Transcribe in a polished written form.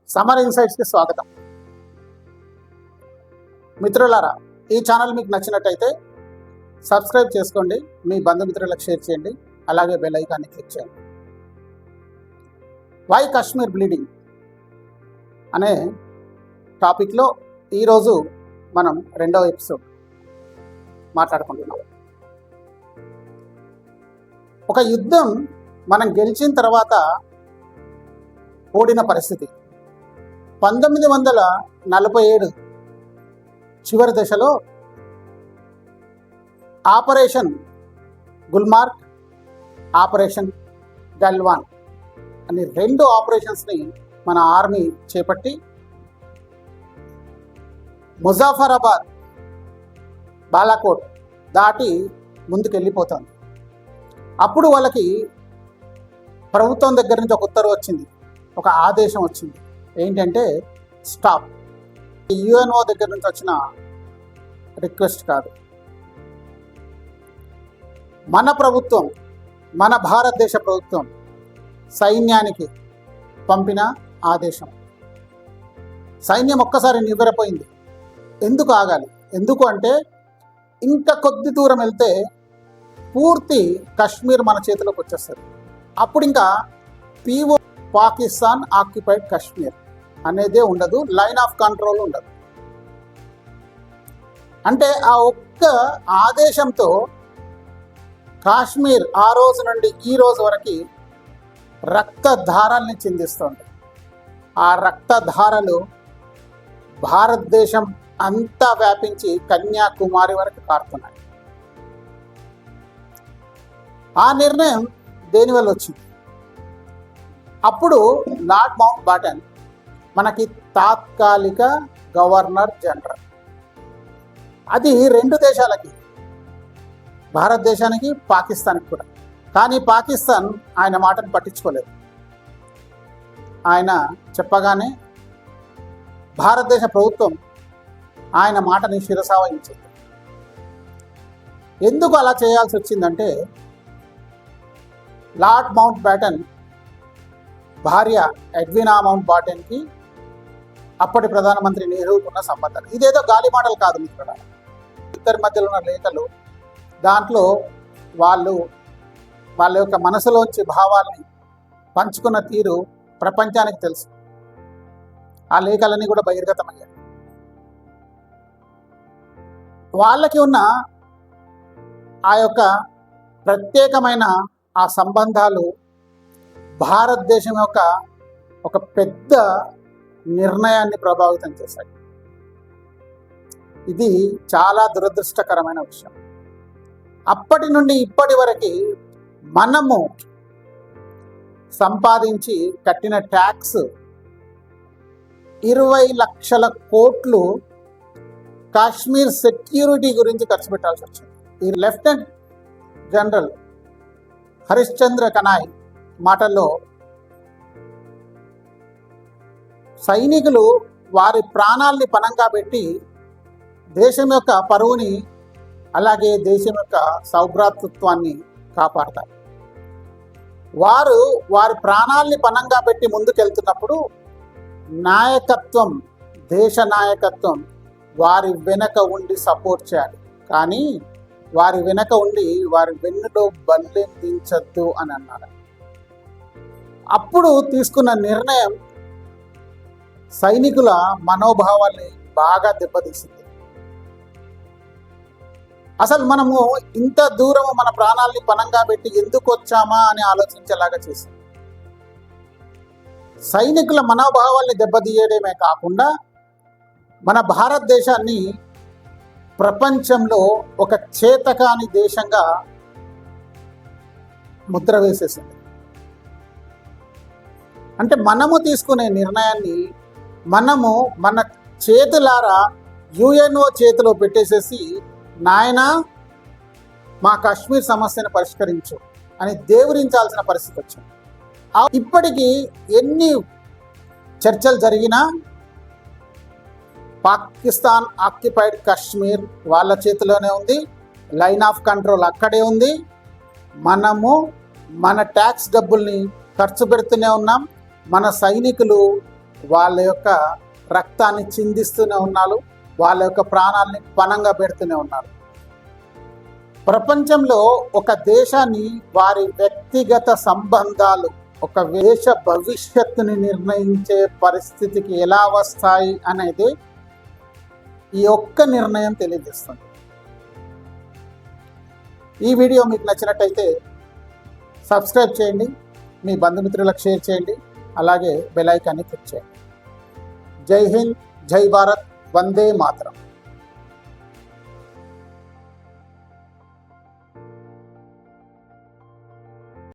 సమర్ ఇన్సైట్స్కి స్వాగతం. మిత్రులారా, ఈ ఛానల్ మీకు నచ్చినట్టయితే సబ్స్క్రైబ్ చేసుకోండి, మీ బంధుమిత్రులకు షేర్ చేయండి, అలాగే బెల్ ఐకాన్ని క్లిక్ చేయండి. వై కాశ్మీర్ బ్లీడింగ్ అనే టాపిక్లో ఈరోజు మనం రెండవ ఎపిసోడ్ మాట్లాడుకుంటున్నాం. ఒక యుద్ధం మనం గెలిచిన తర్వాత ఓడిన పరిస్థితి 1947 చివరి దశలో ఆపరేషన్ గుల్మార్గ్, ఆపరేషన్ గల్వాన్ అని రెండు ఆపరేషన్స్ని మన ఆర్మీ చేపట్టి ముజాఫరాబాద్, బాలాకోట్ దాటి ముందుకెళ్ళిపోతుంది. అప్పుడు వాళ్ళకి ప్రభుత్వం దగ్గర నుంచి ఒక ఉత్తర్వు వచ్చింది, ఒక ఆదేశం వచ్చింది. ఏంటంటే స్టాప్. యుఎన్ఓ దగ్గర నుంచి వచ్చిన రిక్వెస్ట్ కాదు, మన ప్రభుత్వం, మన భారతదేశ ప్రభుత్వం సైన్యానికి పంపిన ఆదేశం. సైన్యం ఒక్కసారి నివ్వెరపోయింది. ఎందుకు ఆగాలి? ఎందుకు అంటే ఇంకా కొద్ది దూరం వెళ్తే పూర్తి కశ్మీర్ మన చేతిలోకి వచ్చేస్తుంది. అప్పుడు ఇంకా పిఓ, పాకిస్తాన్ ఆక్యుపైడ్ కశ్మీర్ అనేదే ఉండదు, లైన్ ఆఫ్ కంట్రోల్ ఉండదు. అంటే ఆ ఒక్క ఆదేశంతో కాశ్మీర్ ఆ రోజు నుండి ఈ రోజు వరకు రక్తధారల్ని చిందిస్తుంది. ఆ రక్తధారలు భారతదేశం అంతా వ్యాపించి కన్యాకుమారి వరకు కారుతున్నాయి. ఆ నిర్ణయం దేనివల్ల వచ్చింది? అప్పుడు లార్డ్ మౌంట్ బాటన్ మనకి తాత్కాలిక గవర్నర్ జనరల్. అది రెండు దేశాలకి, భారతదేశానికి, పాకిస్తాన్కి కూడా. కానీ పాకిస్తాన్ ఆయన మాటను పట్టించుకోలేదు. ఆయన చెప్పగానే భారతదేశ ప్రభుత్వం ఆయన మాటని శిరసావహించింది. ఎందుకు అలా చేయాల్సి వచ్చిందంటే లార్డ్ మౌంట్ బాటన్ భార్య ఎడ్వినా మౌంట్ బాటన్కి అప్పటి ప్రధానమంత్రి నెహ్రూకు ఉన్న సంబంధాలు. ఇదేదో గాలి మాటలు కాదు మిత్రులారా. ఇద్దరి మధ్యలో ఉన్న లేఖలు, దాంట్లో వాళ్ళ యొక్క మనసులోంచి భావాల్ని పంచుకున్న తీరు ప్రపంచానికి తెలుసు. ఆ లేఖలన్నీ కూడా బహిర్గతమయ్యాయి. వాళ్ళకి ఉన్న ఆ యొక్క ప్రత్యేకమైన ఆ సంబంధాలు భారతదేశం యొక్క ఒక పెద్ద నిర్ణయాన్ని ప్రభావితం చేశాయి. ఇది చాలా దురదృష్టకరమైన విషయం. అప్పటి నుండి ఇప్పటి వరకు మనము సంపాదించి కట్టిన ట్యాక్స్ 20 లక్షల కోట్లు కాశ్మీర్ సెక్యూరిటీ గురించి ఖర్చు పెట్టాల్సి వచ్చింది. ఈ లెఫ్టినెంట్ జనరల్ హరిశ్చంద్ర కనాయ్ మాటల్లో సైనికులు వారి ప్రాణాల్ని పణంగా పెట్టి దేశం యొక్క పరువుని, అలాగే దేశం యొక్క సౌభ్రాతృత్వాన్ని కాపాడతారు. వారు వారి ప్రాణాల్ని పణంగా పెట్టి ముందుకెళ్తున్నప్పుడు నాయకత్వం, దేశ నాయకత్వం వారి వెనక ఉండి సపోర్ట్ చేయాలి. కానీ వారి వెనక ఉండి వారి వెన్నులో బల్లెందించద్దు అని అన్నారు. అప్పుడు తీసుకున్న నిర్ణయం సైనికుల మనోభావాల్ని బాగా దెబ్బతీసింది. అసలు మనము ఇంత దూరము మన ప్రాణాల్ని పణంగా పెట్టి ఎందుకు వచ్చామా అని ఆలోచించేలాగా చేసింది. సైనికుల మనోభావాల్ని దెబ్బతీయడమే కాకుండా మన భారతదేశాన్ని ప్రపంచంలో ఒక చేతకాని దేశంగా ముద్ర వేసేసింది. అంటే మనము తీసుకునే నిర్ణయాన్ని మనము మన చేతులారా యుఎన్ఓ చేతిలో పెట్టేసేసి, నాయనా మా కాశ్మీర్ సమస్యను పరిష్కరించు అని దేవురించాల్సిన పరిస్థితి వచ్చింది. ఇప్పటికీ ఎన్ని చర్చలు జరిగినా పాకిస్తాన్ ఆక్యుపైడ్ కాశ్మీర్ వాళ్ళ చేతిలోనే ఉంది, లైన్ ఆఫ్ కంట్రోల్ అక్కడే ఉంది. మనము మన ట్యాక్స్ డబ్బుల్ని ఖర్చు పెడుతూనే ఉన్నాం. మన సైనికులు వాళ్ళ యొక్క రక్తాన్ని చిందిస్తూనే ఉన్నారు, వాళ్ళ యొక్క ప్రాణాలని పణంగా పెడుతూనే ఉన్నారు. ప్రపంచంలో ఒక దేశాన్ని వారి వ్యక్తిగత సంబంధాలు ఒక దేశ భవిష్యత్తుని నిర్ణయించే పరిస్థితికి ఎలా వస్తాయి అనేది ఈ ఒక్క నిర్ణయం తెలియజేస్తుంది. ఈ వీడియో మీకు నచ్చినట్టయితే సబ్స్క్రైబ్ చేయండి, మీ బంధుమిత్రులకు షేర్ చేయండి, అలాగే బెల్ ఐకాన్ని క్లిక్ చేయండి. జై హింద్, జై భారత్, వందే మాతరం.